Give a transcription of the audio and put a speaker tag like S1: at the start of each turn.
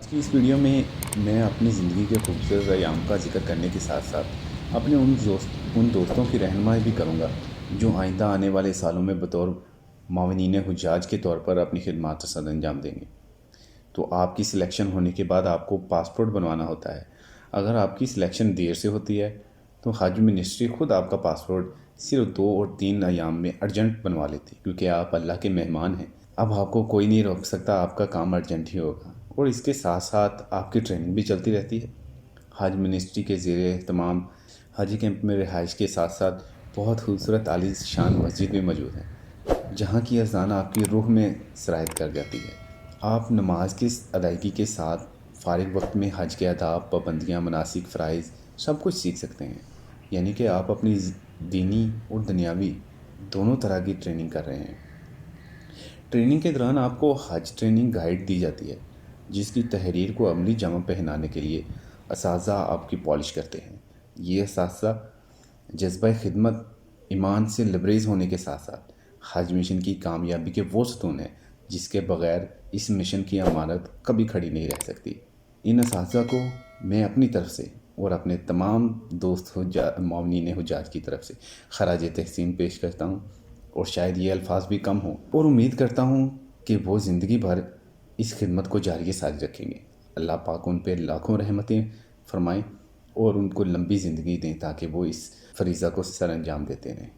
S1: آج کی اس ویڈیو میں میں اپنی زندگی کے خوبصورت ایام کا ذکر کرنے کے ساتھ ساتھ اپنے ان دوستوں کی رہنمائی بھی کروں گا جو آئندہ آنے والے سالوں میں بطور معاونین حجاج کے طور پر اپنی خدمات سر انجام دیں گے۔ تو آپ کی سلیکشن ہونے کے بعد آپ کو پاسپورٹ بنوانا ہوتا ہے۔ اگر آپ کی سلیکشن دیر سے ہوتی ہے تو حج منسٹری خود آپ کا پاسپورٹ صرف 2 اور 3 ایام میں ارجنٹ بنوا لیتی، کیونکہ آپ اللہ کے مہمان ہیں۔ اب آپ کو کوئی نہیں روک سکتا، آپ کا کام ارجنٹ ہی ہوگا، اور اس کے ساتھ ساتھ آپ کی ٹریننگ بھی چلتی رہتی ہے۔ حج منسٹری کے زیر اہتمام حجی کیمپ میں رہائش کے ساتھ ساتھ بہت خوبصورت عالی شان مسجد بھی موجود ہے، جہاں کی اذان آپ کی روح میں سرایت کر جاتی ہے۔ آپ نماز کی ادائیگی کے ساتھ فارغ وقت میں حج کے آداب، پابندیاں، مناسک، فرائض سب کچھ سیکھ سکتے ہیں، یعنی کہ آپ اپنی دینی اور دنیاوی دونوں طرح کی ٹریننگ کر رہے ہیں۔ ٹریننگ کے دوران آپ کو حج ٹریننگ گائیڈ دی جاتی ہے، جس کی تحریر کو عملی جامہ پہنانے کے لیے اساتذہ آپ کی پالش کرتے ہیں۔ یہ اساتذہ جذبہ خدمت، ایمان سے لبریز ہونے کے ساتھ ساتھ حج مشن کی کامیابی کے وہ ستون ہیں جس کے بغیر اس مشن کی عمارت کبھی کھڑی نہیں رہ سکتی۔ ان اساتذہ کو میں اپنی طرف سے اور اپنے تمام دوست معاونین حجاج کی طرف سے خراج تحسین پیش کرتا ہوں، اور شاید یہ الفاظ بھی کم ہوں، اور امید کرتا ہوں کہ وہ زندگی بھر اس خدمت کو جاری ساری رکھیں گے۔ اللہ پاک ان پہ لاکھوں رحمتیں فرمائیں اور ان کو لمبی زندگی دیں تاکہ وہ اس فریضہ کو سر انجام دیتے رہیں۔